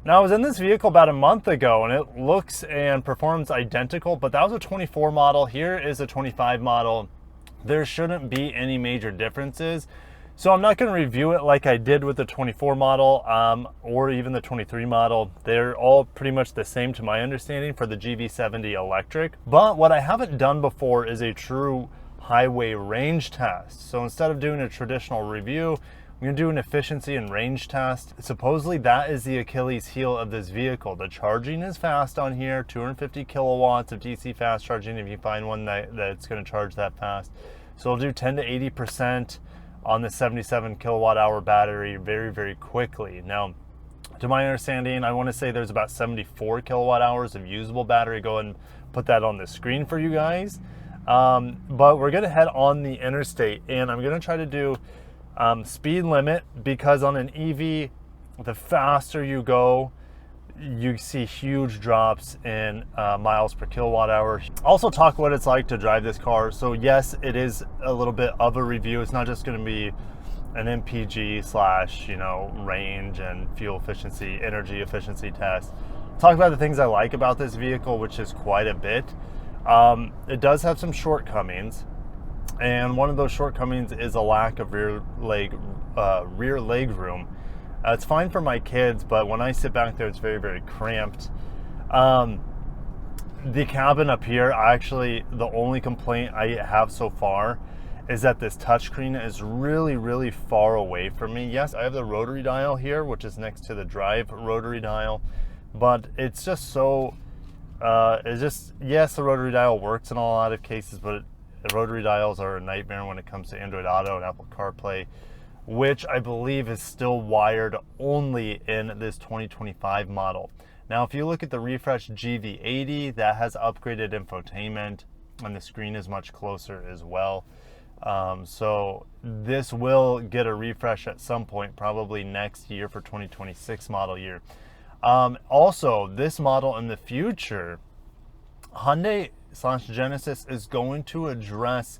Now, I was in this vehicle about a month ago and it looks and performs identical, but that was a 24 model. Here is a 25 model. There shouldn't be any major differences. So I'm not going to review it like I did with the 24 model or even the 23 model. They're all pretty much the same to my understanding for the GV70 electric. But what I haven't done before is a true highway range test. So instead of doing a traditional review, I'm going to do an efficiency and range test. Supposedly that is the Achilles heel of this vehicle. The charging is fast on here, 250 kilowatts of DC fast charging if you find one that's going to charge that fast. So it'll do 10 to 80% on the 77 kilowatt hour battery very, very quickly. Now, to my understanding, I want to say there's about 74 kilowatt hours of usable battery. Go ahead and put that on the screen for you guys. But we're going to head on the interstate and I'm going to try to do speed limit, because on an EV, the faster you go, you see huge drops in miles per kilowatt hour. Also talk what it's like to drive this car. So yes, it is a little bit of a review. It's not just going to be an MPG slash, range and fuel efficiency, energy efficiency test. Talk about the things I like about this vehicle, which is quite a bit. It does have some shortcomings. And one of those shortcomings is a lack of rear leg room. It's fine for my kids, but when I sit back there, it's very, very cramped. The cabin up here, the only complaint I have so far is that this touchscreen is really, really far away from me. Yes, I have the rotary dial here, which is next to the drive rotary dial, but it's just so, yes, the rotary dial works in a lot of cases, but the rotary dials are a nightmare when it comes to Android Auto and Apple CarPlay, which I believe is still wired only in this 2025 model. Now, if you look at the refresh GV80, that has upgraded infotainment and the screen is much closer as well. So this will get a refresh at some point, probably next year for 2026 model year. Also, this model in the future, Hyundai/Genesis is going to address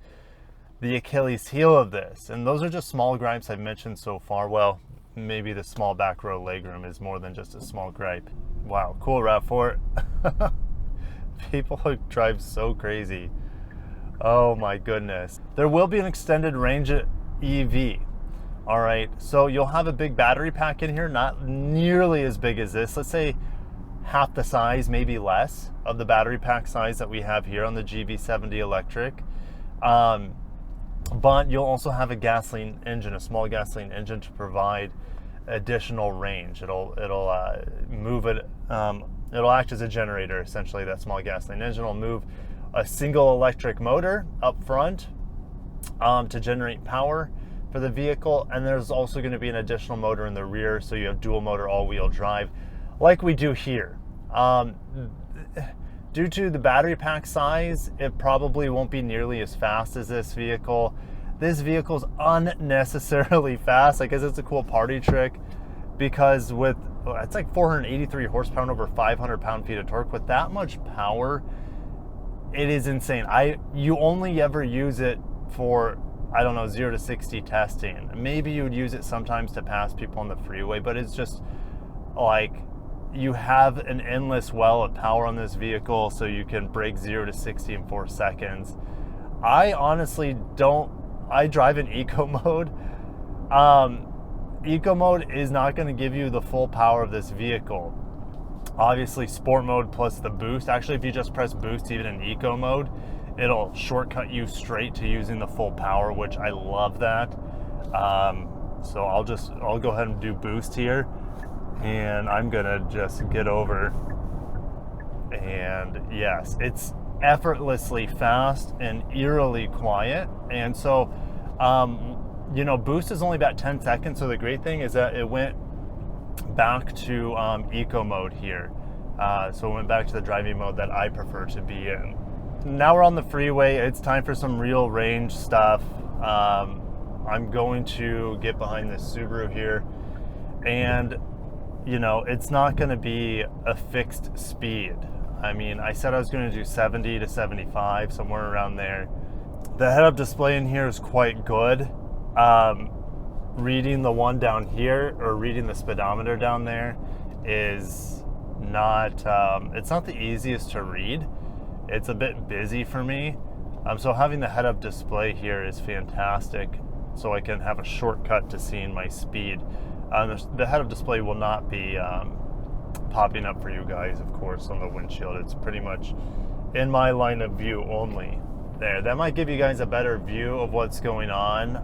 the Achilles heel of this, and those are just small gripes I've mentioned so far. Well, maybe the small back row legroom is more than just a small gripe. Wow, cool RAV4. People drive so crazy. Oh my goodness. There will be an extended range EV. All right, so you'll have a big battery pack in here, not nearly as big as this. Let's say half the size, maybe less, of the battery pack size that we have here on the GV70 electric. But you'll also have a gasoline engine, a small gasoline engine, to provide additional range. It'll move it. It'll act as a generator, essentially. That small gasoline engine will move a single electric motor up front to generate power for the vehicle, and there's also going to be an additional motor in the rear, so you have dual motor all-wheel drive, like we do here. Due to the battery pack size, it probably won't be nearly as fast as this vehicle. This vehicle's unnecessarily fast. I guess it's a cool party trick, because it's like 483 horsepower and over 500 pound-feet of torque. With that much power, it is insane. You only ever use it for, I don't know, 0 to 60 testing. Maybe you would use it sometimes to pass people on the freeway, but it's just like, you have an endless well of power on this vehicle, so you can break 0 to 60 in 4 seconds. I honestly I drive in eco mode. Eco mode is not going to give you the full power of this vehicle. Obviously, sport mode plus the boost. Actually, if you just press boost even in eco mode, it'll shortcut you straight to using the full power, which I love that. So I'll go ahead and do boost here. And I'm gonna just get over, and yes, it's effortlessly fast and eerily quiet. And so boost is only about 10 seconds, so the great thing is that it went back to eco mode here, so it went back to the driving mode that I prefer to be in. Now we're on the freeway. It's time for some real range stuff. I'm going to get behind this Subaru here, and it's not going to be a fixed speed. I mean, I said I was going to do 70 to 75, somewhere around there. The head-up display in here is quite good. Reading the one down here, or reading the speedometer down there, is not, it's not the easiest to read. It's a bit busy for me. So having the head-up display here is fantastic, so I can have a shortcut to seeing my speed. The head-up display will not be popping up for you guys, of course, on the windshield. It's pretty much in my line of view only. There, that might give you guys a better view of what's going on.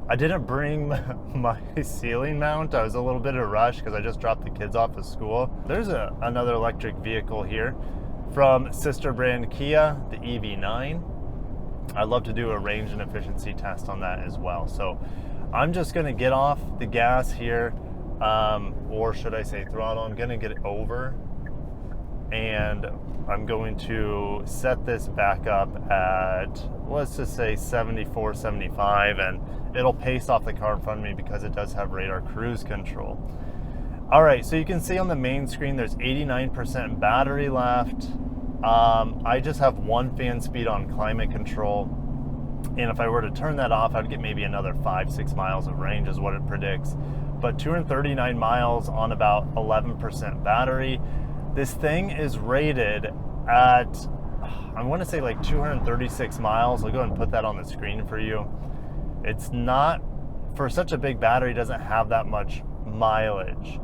I didn't bring my ceiling mount. I was a little bit of a rush because I just dropped the kids off at school. There's another electric vehicle here from sister brand Kia, the EV9. I'd love to do a range and efficiency test on that as well. So I'm just gonna get off the gas here, or should I say throttle. I'm gonna get it over, and I'm going to set this back up at, let's just say 74, 75, and it'll pace off the car in front of me because it does have radar cruise control. All right, so you can see on the main screen there's 89% battery left. I just have 1 fan speed on climate control, and if I were to turn that off, I'd get maybe another 5-6 miles of range is what it predicts. But 239 miles on about 11% battery. This thing is rated at, I want to say like 236 miles. I'll go ahead and put that on the screen for you. It's not, for such a big battery, doesn't have that much mileage.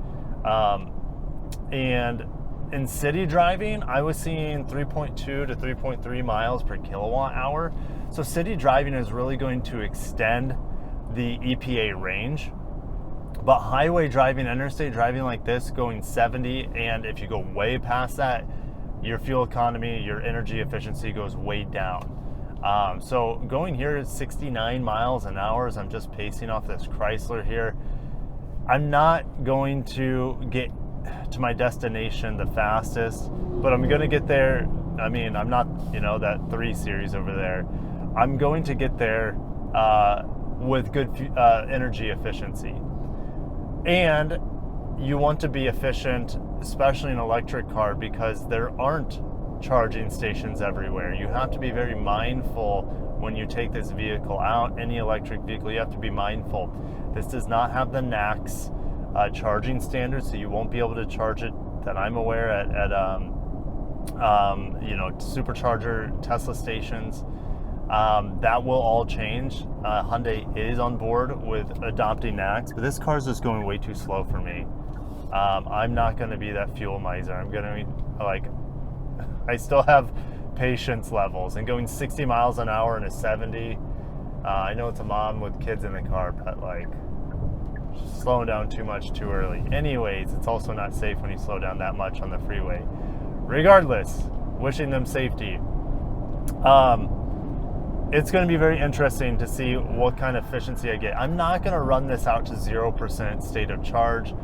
And in city driving, I was seeing 3.2 to 3.3 miles per kilowatt hour. So city driving is really going to extend the EPA range. But highway driving, interstate driving like this, going 70, and if you go way past that, your fuel economy, your energy efficiency goes way down. So going here at 69 miles an hour as I'm just pacing off this Chrysler here, I'm not going to get to my destination the fastest, but I'm going to get there. I mean, I'm not, you know, that 3 Series over there. I'm going to get there with good energy efficiency. And you want to be efficient, especially in an electric car, because there aren't charging stations everywhere. You have to be very mindful when you take this vehicle out. Any electric vehicle, you have to be mindful. This does not have the NACS charging standards, so you won't be able to charge it, that I'm aware, at you know, supercharger Tesla stations. That will all change. Hyundai is on board with adopting NACS, but this car is just going way too slow for me. I'm not going to be that fuel miser. I'm going to be like, I still have patience levels, and going 60 miles an hour in a 70. I know it's a mom with kids in the car, but like slowing down too much too early. Anyways, it's also not safe when you slow down that much on the freeway. Regardless, wishing them safety. It's going to be very interesting to see what kind of efficiency I get. I'm not going to run this out to 0% state of charge.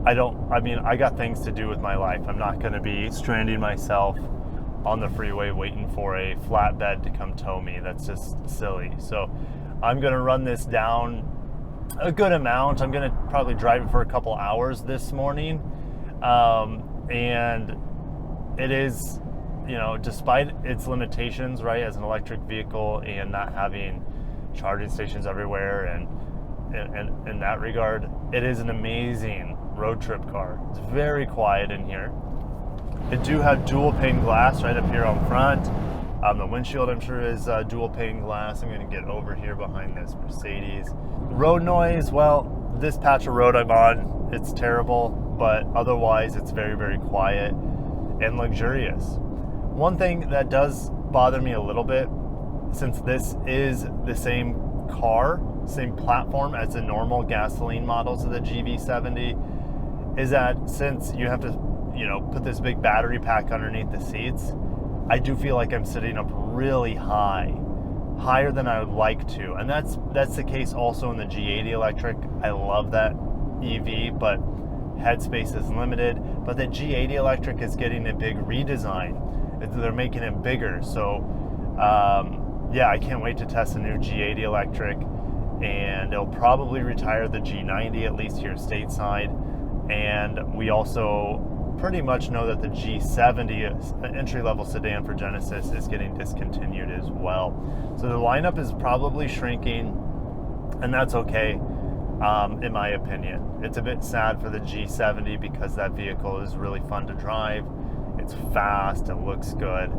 I mean, I got things to do with my life. I'm not going to be stranding myself on the freeway waiting for a flatbed to come tow me. That's just silly. So I'm going to run this down a good amount. I'm going to probably drive it for a couple hours this morning. And it is, you know, despite its limitations, right, as an electric vehicle and not having charging stations everywhere, and in that regard, it is an amazing road trip car. It's very quiet in here. It do have dual pane glass right up here on front. The windshield, I'm sure, is dual pane glass. I'm going to get over here behind this Mercedes. Road noise, well, this patch of road I'm on, it's terrible, but otherwise it's very, very quiet and luxurious. One thing that does bother me a little bit, since this is the same car, same platform as the normal gasoline models of the GV70, is that since you have to, you know, put this big battery pack underneath the seats, I do feel like I'm sitting up really high, higher than I would like to. And that's the case also in the G80 electric. I love that EV, but headspace is limited. But the G80 electric is getting a big redesign. They're making it bigger. So yeah, I can't wait to test a new G80 electric, and they'll probably retire the G90, at least here stateside. And we also pretty much know that the G70, an entry-level sedan for Genesis, is getting discontinued as well. So the lineup is probably shrinking, and that's okay. in my opinion. It's a bit sad for the G70 because that vehicle is really fun to drive. It's fast, it looks good.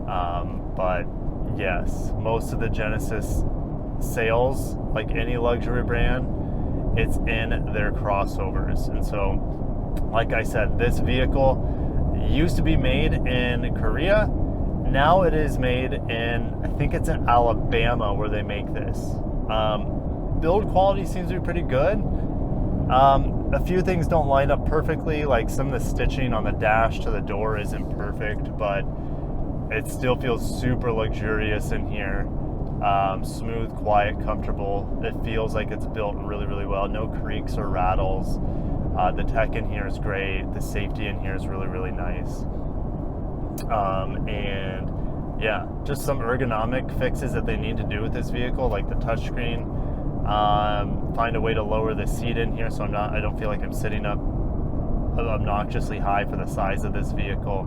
But yes, most of the Genesis sales, like any luxury brand, it's in their crossovers. And so, like I said, this vehicle used to be made in Korea. Now it is made in, I think it's in Alabama where they make this. Build quality seems to be pretty good. A few things don't line up perfectly, like some of the stitching on the dash to the door isn't perfect, but it still feels super luxurious in here. Smooth, quiet, comfortable. It feels like it's built really, really well. No creaks or rattles. The tech in here is great. The safety in here is really, really nice. And yeah, just some ergonomic fixes that they need to do with this vehicle, like the touchscreen. Find a way to lower the seat in here so I don't feel like I'm sitting up obnoxiously high for the size of this vehicle.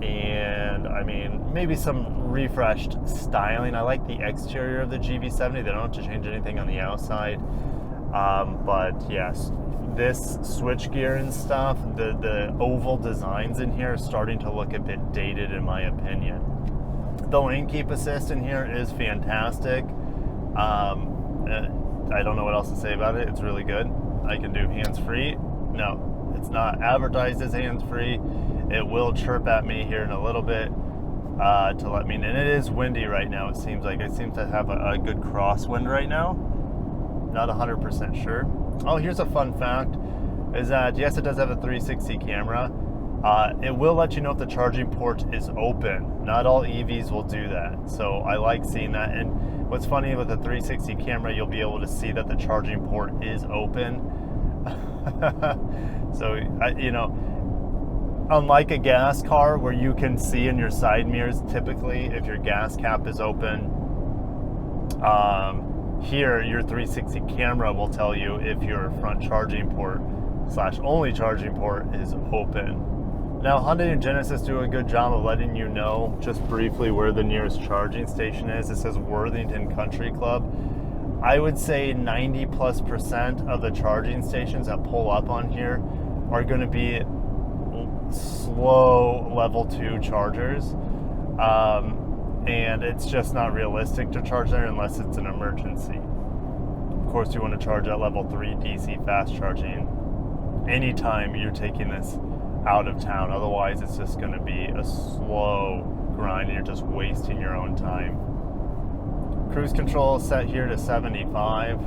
And I mean, maybe some refreshed styling. I like the exterior of the GV70. They don't have to change anything on the outside. But yes, this switchgear and stuff, the oval designs in here are starting to look a bit dated in my opinion. The lane keep assist in here is fantastic. I don't know what else to say about it. It's really good. I can do hands-free. No, it's not advertised as hands-free. It will chirp at me here in a little bit to let me know. And it is windy right now, it seems like. I seem to have a good crosswind right now. Not 100% sure. Oh, here's a fun fact, is that yes, it does have a 360 camera. It will let you know if the charging port is open. Not all EVs will do that. So I like seeing that. And what's funny with the 360 camera, you'll be able to see that the charging port is open. So, you know, unlike a gas car where you can see in your side mirrors, typically if your gas cap is open, here your 360 camera will tell you if your front charging port / only charging port is open. Now, Hyundai and Genesis do a good job of letting you know just briefly where the nearest charging station is. It says Worthington Country Club. I would say 90+% of the charging stations that pull up on here are going to be slow level 2 chargers. And it's just not realistic to charge there unless it's an emergency. Of course, you want to charge at level 3 DC fast charging anytime you're taking this out of town. Otherwise, it's just going to be a slow grind and you're just wasting your own time. Cruise control is set here to 75.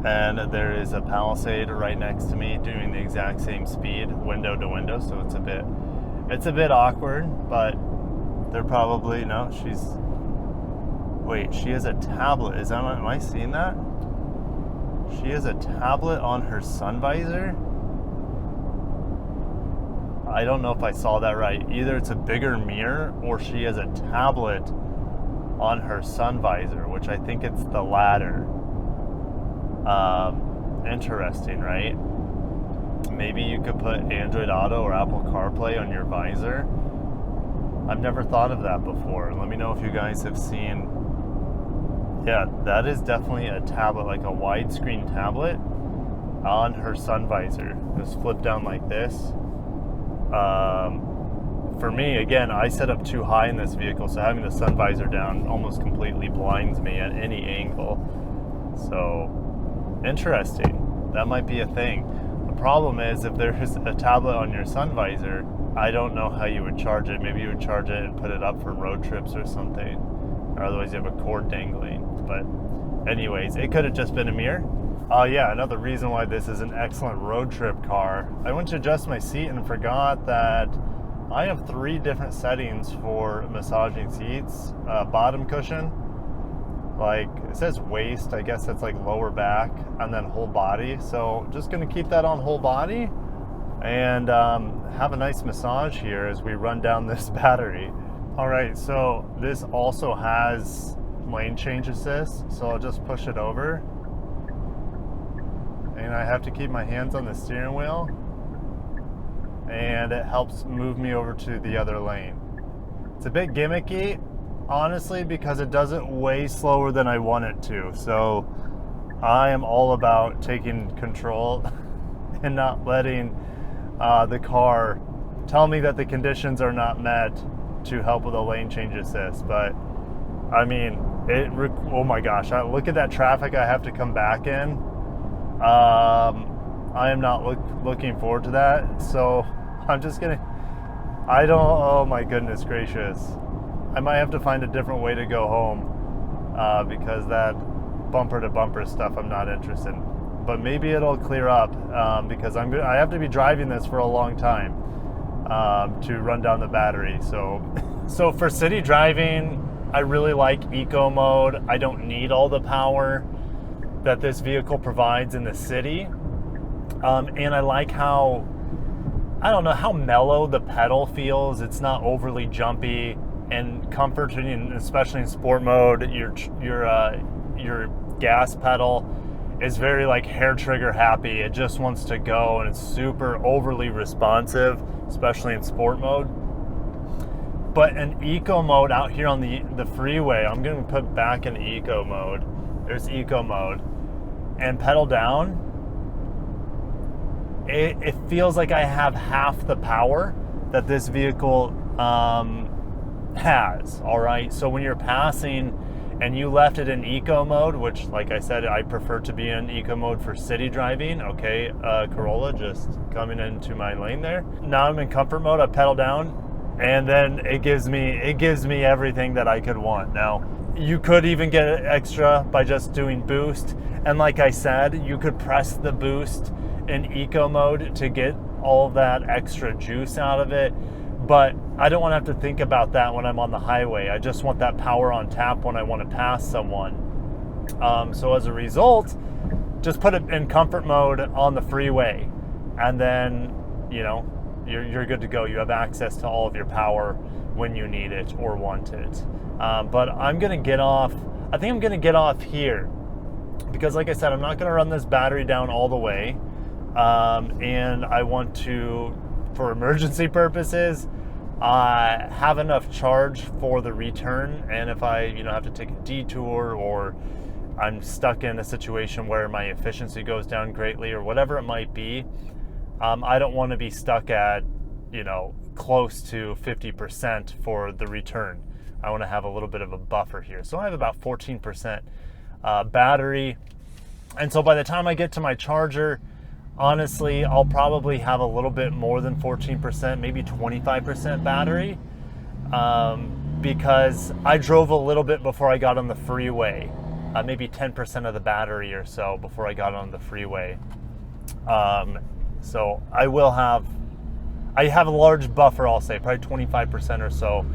And there is a Palisade right next to me doing the exact same speed, window to window, so it's a bit awkward, but they're probably, no, wait, she has a tablet. Am I seeing that? She has a tablet on her sun visor? I don't know if I saw that right. Either it's a bigger mirror or she has a tablet on her sun visor, which I think it's the latter. Interesting, right? Maybe you could put Android Auto or Apple CarPlay on your visor. I've never thought of that before. Let me know if you guys have seen. Yeah, that is definitely a tablet, like a widescreen tablet on her sun visor. Just flip down like this. For me, again, I set up too high in this vehicle, so having the sun visor down almost completely blinds me at any angle. So, interesting. That might be a thing. The problem is, if there's a tablet on your sun visor, I don't know how you would charge it. Maybe you would charge it and put it up for road trips or something. Or otherwise you have a cord dangling. But anyways, it could have just been a mirror. Yeah, another reason why this is an excellent road trip car. I went to adjust my seat and forgot that I have 3 different settings for massaging seats. Bottom cushion, like it says waist, I guess that's like lower back, and then whole body. So just gonna keep that on whole body and have a nice massage here as we run down this battery. All right, so this also has lane change assist, so I'll just push it over. And I have to keep my hands on the steering wheel, and it helps move me over to the other lane. It's a bit gimmicky. honestly, because it does it way slower than I want it to. So I am all about taking control and not letting the car tell me that the conditions are not met to help with a lane change assist. But I mean, oh my gosh, look at that traffic I have to come back in. I am not looking forward to that. So I'm just gonna, oh my goodness gracious. I might have to find a different way to go home because that bumper to bumper stuff I'm not interested in. But maybe it'll clear up because I have to be driving this for a long time to run down the battery. So for city driving, I really like eco mode. I don't need all the power that this vehicle provides in the city. And I like how, I don't know, how mellow the pedal feels. It's not overly jumpy and comforting, especially in sport mode. Your gas pedal is very like hair trigger happy. It just wants to go, and it's super overly responsive, especially in sport mode. But in eco mode out here on the freeway, I'm going to put back in eco mode. There's eco mode. And pedal down, it feels like I have half the power that this vehicle has, all right? So when you're passing and you left it in eco mode, which, like I said, I prefer to be in eco mode for city driving, okay, Corolla just coming into my lane there. Now I'm in comfort mode, I pedal down, and then it gives me everything that I could want. Now, you could even get extra by just doing boost, and like I said, you could press the boost in eco mode to get all that extra juice out of it, but I don't want to have to think about that when I'm on the highway. I just want that power on tap when I want to pass someone. So as a result, just put it in comfort mode on the freeway, and then, you know, you're good to go. You have access to all of your power when you need it or want it. But I'm going to get off, I think I'm going to get off here because, like I said, I'm not going to run this battery down all the way. And I want to, for emergency purposes, have enough charge for the return. And if I, have to take a detour, or I'm stuck in a situation where my efficiency goes down greatly, or whatever it might be, I don't want to be stuck at, close to 50% for the return. I want to have a little bit of a buffer here. So I have about 14% battery. And so by the time I get to my charger, honestly, I'll probably have a little bit more than 14%, maybe 25% battery, because I drove a little bit before I got on the freeway, maybe 10% of the battery or so before I got on the freeway. So I have a large buffer, I'll say, probably 25% or so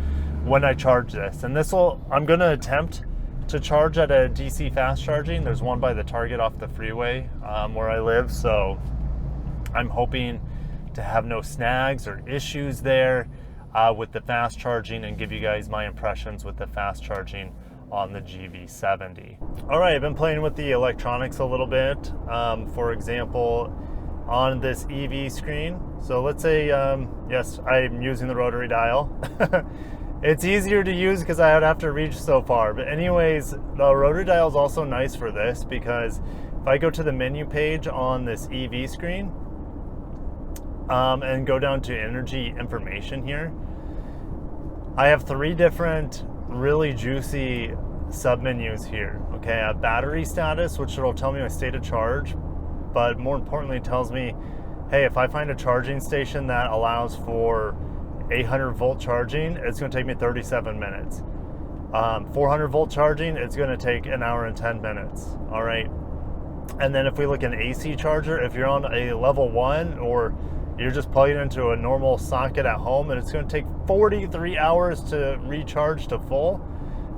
when I charge this. And I'm going to attempt to charge at a DC fast charging. There's one by the Target off the freeway where I live. So I'm hoping to have no snags or issues there with the fast charging, and give you guys my impressions with the fast charging on the GV70. All right, I've been playing with the electronics a little bit. For example, on this EV screen. So let's say, yes, I'm using the rotary dial. It's easier to use because I would have to reach so far. But anyways, the rotary dial is also nice for this, because if I go to the menu page on this EV screen and go down to energy information here, I have 3 different really juicy submenus here. Okay, I have battery status, which will tell me my state of charge, but more importantly, it tells me, hey, if I find a charging station that allows for 800 volt charging, it's going to take me 37 minutes. 400 volt charging, it's going to take an hour and 10 minutes. All right. And then if we look at an AC charger, if you're on a level 1, or you're just plugging into a normal socket at home, and it's going to take 43 hours to recharge to full,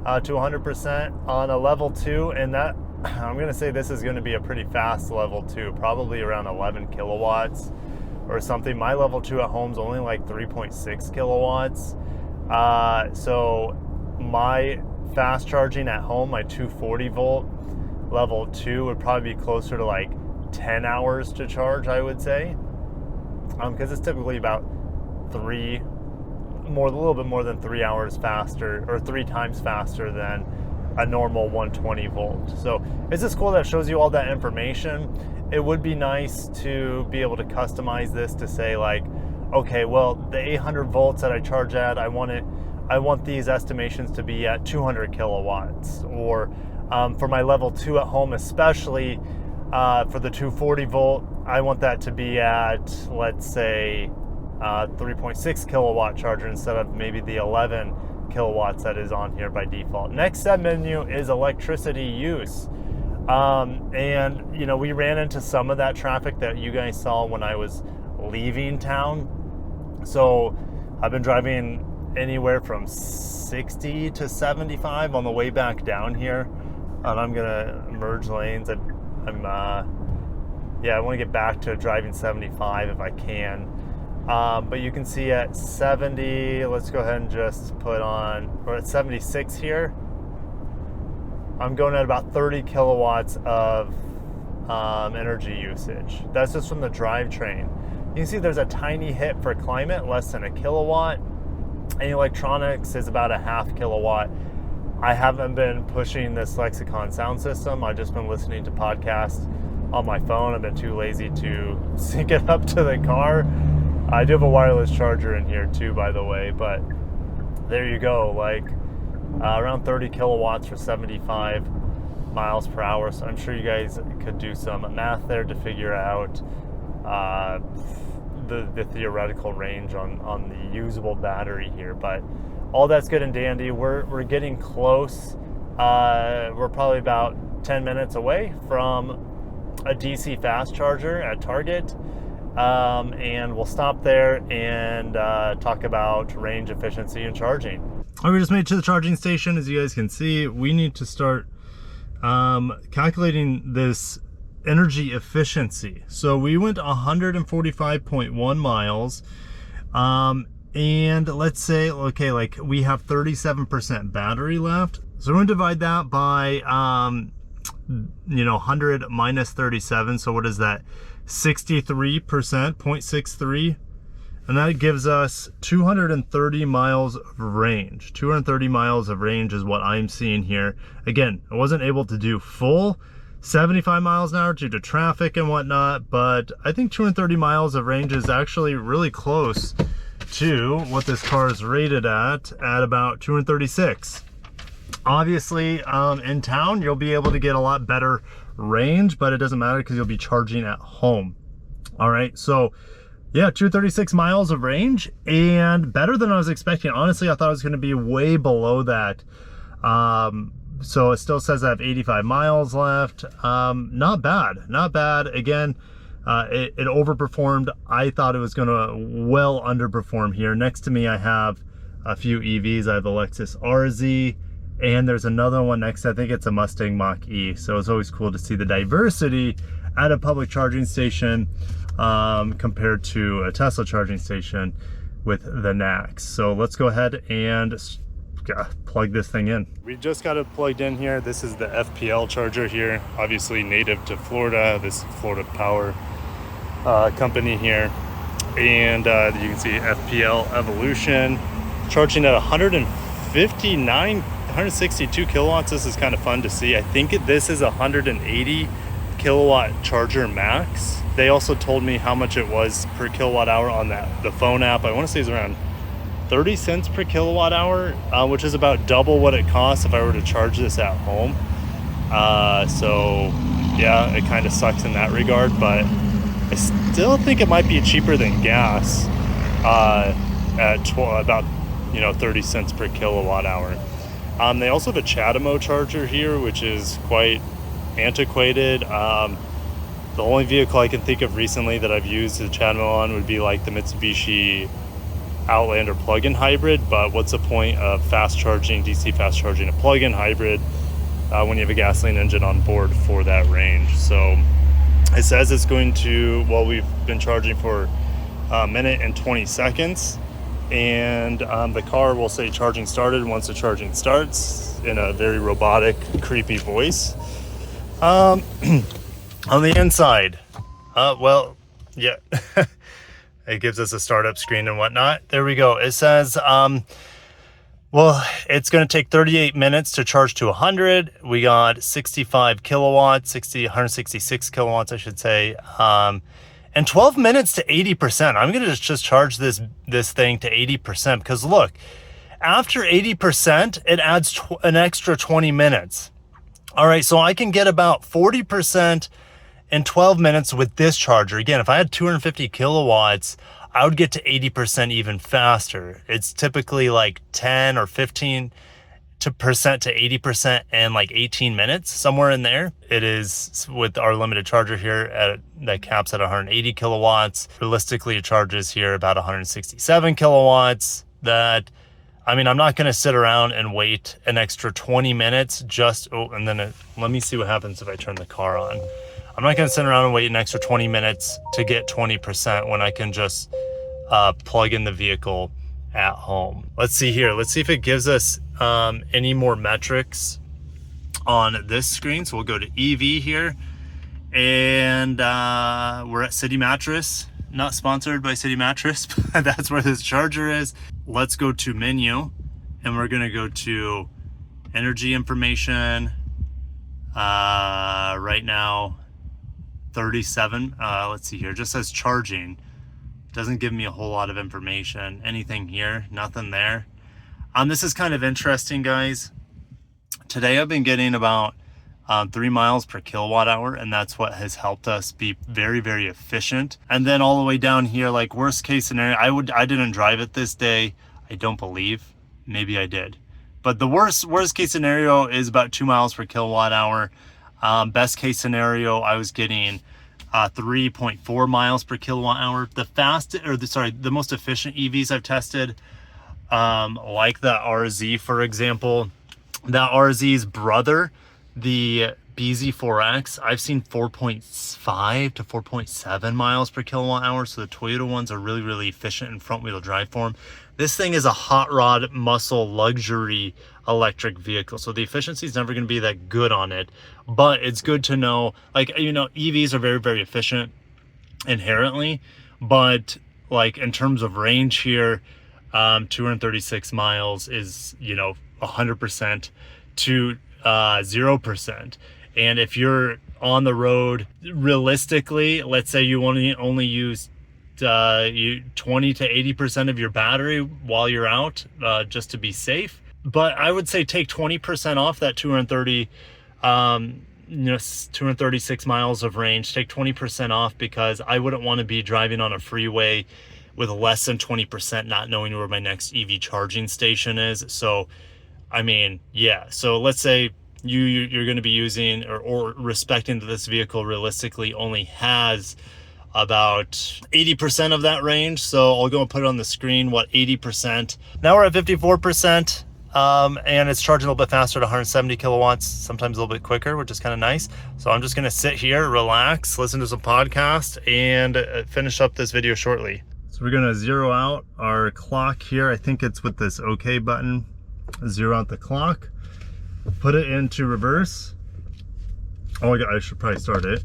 to 100% on a level 2. And that, I'm going to say this is going to be a pretty fast level 2, probably around 11 kilowatts or something. My level 2 at home is only like 3.6 kilowatts. So my fast charging at home, my 240 volt level 2 would probably be closer to like 10 hours to charge, I would say. Because it's typically about a little bit more than 3 hours faster, or 3 times faster than a normal 120 volt. So it's just cool that it shows you all that information. It would be nice to be able to customize this to say like, okay, well, the 800 volts that I charge at, I want these estimations to be at 200 kilowatts, or for my level 2 at home, especially for the 240 volt, I want that to be at, let's say, 3.6 kilowatt charger instead of maybe the 11 kilowatts that is on here by default. Next submenu is electricity use. And you know, we ran into some of that traffic that you guys saw when I was leaving town. So I've been driving anywhere from 60 to 75 on the way back down here, and I'm gonna merge lanes. I want to get back to driving 75 if I can. But you can see at 70, let's go ahead and just put on, or at 76 here, I'm going at about 30 kilowatts of energy usage. That's just from the drivetrain. You can see there's a tiny hit for climate, less than a kilowatt, and electronics is about a half kilowatt. I haven't been pushing this Lexicon sound system. I've just been listening to podcasts on my phone. I've been too lazy to sync it up to the car. I do have a wireless charger in here too, by the way, but there you go, like around 30 kilowatts for 75 miles per hour. So I'm sure you guys could do some math there to figure out the theoretical range on the usable battery here. But all that's good and dandy. We're getting close. We're probably about 10 minutes away from a DC fast charger at Target. And we'll stop there and talk about range efficiency and charging. All right, we just made it to the charging station. As you guys can see, we need to start calculating this energy efficiency. So we went 145.1 miles. And let's say, okay, like we have 37% battery left. So we're going to divide that by, 100 minus 37. So what is that? 63%, 0.63, and that gives us 230 miles of range. 230 miles of range is what I'm seeing here. Again, I wasn't able to do full 75 miles an hour due to traffic and whatnot, but I think 230 miles of range is actually really close to what this car is rated at about 236. Obviously, in town, you'll be able to get a lot better range, but it doesn't matter because you'll be charging at home. All right, so yeah, 236 miles of range, and better than I was expecting. Honestly, I thought it was going to be way below that. So it still says I have 85 miles left. Not bad. Again, it overperformed. I thought it was going to well underperform here. Next to me, I have a few EVs. I have the Lexus RZ, and there's another one next. I think it's a Mustang Mach-E. So it's always cool to see the diversity at a public charging station compared to a Tesla charging station with the NACS. So let's go ahead and plug this thing in. We just got it plugged in here. This is the FPL charger here, obviously native to Florida. This is Florida Power company here. And you can see FPL Evolution charging at 162 kilowatts. This is kind of fun to see. I think this is 180 kilowatt charger max. They also told me how much it was per kilowatt hour on the phone app. I want to say it's around 30 cents per kilowatt hour, which is about double what it costs if I were to charge this at home. So yeah, it kind of sucks in that regard, but I still think it might be cheaper than gas at about 30 cents per kilowatt hour. They also have a CHAdeMO charger here, which is quite antiquated. The only vehicle I can think of recently that I've used the CHAdeMO on would be like the Mitsubishi Outlander plug-in hybrid, but what's the point of fast charging, DC fast charging a plug-in hybrid when you have a gasoline engine on board for that range? So it says it's going to, well, we've been charging for a minute and 20 seconds, and the car will say charging started once the charging starts in a very robotic, creepy voice. On the inside, well, yeah, It gives us a startup screen and whatnot. There we go. It says, well, it's going to take 38 minutes to charge to 100. We got 65 kilowatts, 166 kilowatts, I should say. And 12 minutes to 80%. I'm going to just charge this thing to 80% because look, after 80%, it adds an extra 20 minutes. All right, so I can get about 40% in 12 minutes with this charger. Again, if I had 250 kilowatts, I would get to 80% even faster. It's typically like 10 or 15% to 80% in like 18 minutes, somewhere in there. It is with our limited charger here that caps at 180 kilowatts. Realistically, it charges here about 167 kilowatts. I mean, I'm not going to sit around and wait an extra 20 minutes and then let me see what happens if I turn the car on. I'm not going to sit around and wait an extra 20 minutes to get 20% when I can just plug in the vehicle at home. Let's see here. Let's see if it gives us any more metrics on this screen. So we'll go to EV here, and we're at City Mattress. Not sponsored by City Mattress, but that's where this charger is. Let's go to menu, and we're gonna go to energy information. Right now, 37. Let's see here. It just says charging. Doesn't give me a whole lot of information. Anything here? Nothing there. This is kind of interesting, guys. Today I've been getting about 3 miles per kilowatt hour, and that's what has helped us be very, very efficient. And then all the way down here, like worst case scenario, I didn't drive it this day. I don't believe. Maybe I did. But the worst case scenario is about 2 miles per kilowatt hour. Best case scenario, I was getting 3.4 miles per kilowatt hour. The most efficient EVs I've tested, like the RZ, for example, that RZ's brother, the BZ4X, I've seen 4.5 to 4.7 miles per kilowatt hour. So the Toyota ones are really, really efficient in front wheel drive form. This thing is a hot rod muscle luxury electric vehicle. So the efficiency is never going to be that good on it, but it's good to know, like, you know, EVs are very, very efficient inherently, but like in terms of range here, 236 miles is, you know, 100% to 0%. And if you're on the road, realistically, let's say you only use 20 to 80% of your battery while you're out, just to be safe. But I would say take 20% off that 236 miles of range. Take 20% off, because I wouldn't want to be driving on a freeway with less than 20%, not knowing where my next EV charging station is. So, I mean, yeah. So let's say you're going to be using or respecting that this vehicle realistically only has about 80% of that range. So I'll go and put it on the screen, 80%. Now we're at 54%, and it's charging a little bit faster at 170 kilowatts, sometimes a little bit quicker, which is kind of nice. So I'm just going to sit here, relax, listen to some podcast, and finish up this video shortly. So we're going to zero out our clock here. I think it's with this OK button. Zero out the clock, put it into reverse. Oh, I should probably start it.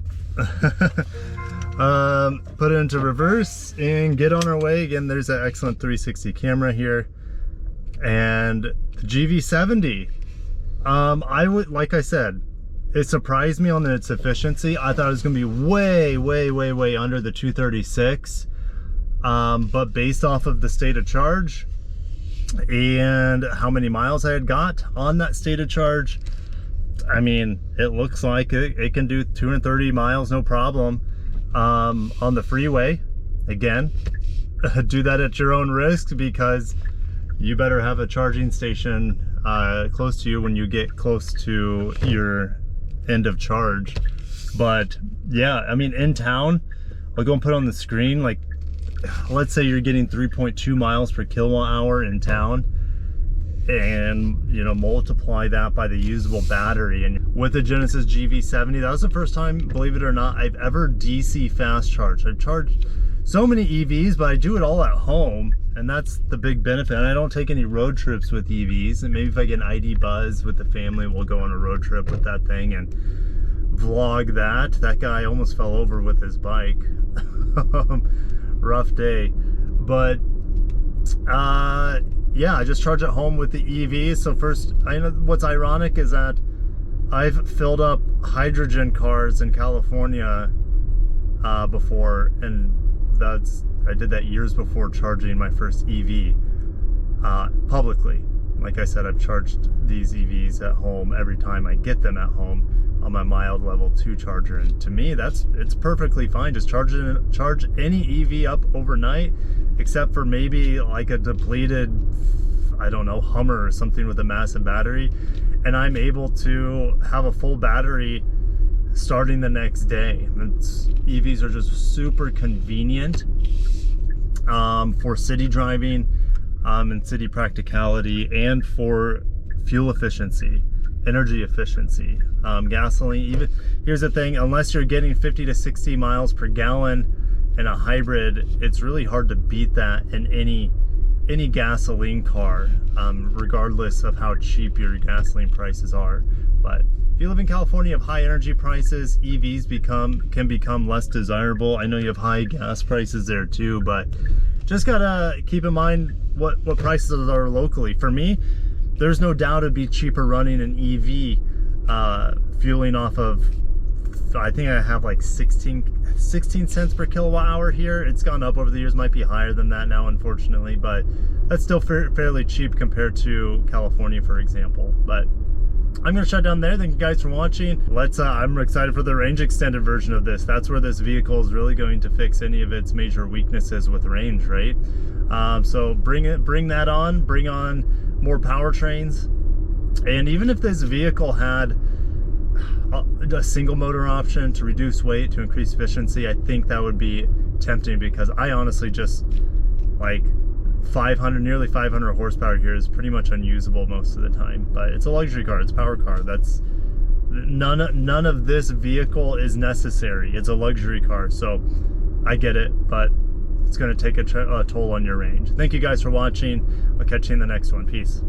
Put it into reverse and get on our way. Again, there's that excellent 360 camera here, and the GV70. Like I said, it surprised me on its efficiency. I thought it was gonna be way under the 236, but based off of the state of charge and how many miles I had got on that state of charge, I mean, it looks like it can do 230 miles no problem on the freeway. Again, do that at your own risk, because you better have a charging station close to you when you get close to your end of charge. But yeah, I mean, in town, I'll go and put on the screen, like, let's say you're getting 3.2 miles per kilowatt hour in town, and you know, multiply that by the usable battery. And with the Genesis GV70, that was the first time, believe it or not, I've ever DC fast charged. I've charged so many EVs, but I do it all at home, and that's the big benefit. And I don't take any road trips with EVs, and maybe if I get an ID buzz with the family, we'll go on a road trip with that thing. vlog that. That guy almost fell over with his bike. Rough day. But yeah, I just charge at home with the EV. So first, I know what's ironic is that I've filled up hydrogen cars in California before, and I did that years before charging my first EV publicly. Like I said, I've charged these EVs at home every time I get them at home on my mild level 2 charger, and to me it's perfectly fine. Just charge any EV up overnight, except for maybe like a depleted, I don't know, Hummer or something with a massive battery, and I'm able to have a full battery starting the next day. EVs are just super convenient for city driving and city practicality, and for fuel efficiency, energy efficiency. Gasoline, even, here's the thing, unless you're getting 50 to 60 miles per gallon in a hybrid, it's really hard to beat that in any gasoline car, regardless of how cheap your gasoline prices are. But if you live in California, you have high energy prices, EVs can become less desirable. I know you have high gas prices there too, but just gotta keep in mind what prices are locally. For me, there's no doubt it'd be cheaper running an EV, fueling off of, I think I have like 16 cents per kilowatt hour here. It's gone up over the years, might be higher than that now, unfortunately, but that's still fairly cheap compared to California, for example. But I'm gonna shut down there. Thank you guys for watching. I'm excited for the range extended version of this. That's where this vehicle is really going to fix any of its major weaknesses with range, right? So bring on more powertrains. And even if this vehicle had a single motor option to reduce weight, to increase efficiency, I think that would be tempting, because I honestly just, like, nearly 500 horsepower here is pretty much unusable most of the time. But it's a luxury car, it's a power car. That's none of this vehicle is necessary. It's a luxury car, so I get it, but it's going to take a toll on your range. Thank you guys for watching. I'll catch you in the next one. Peace.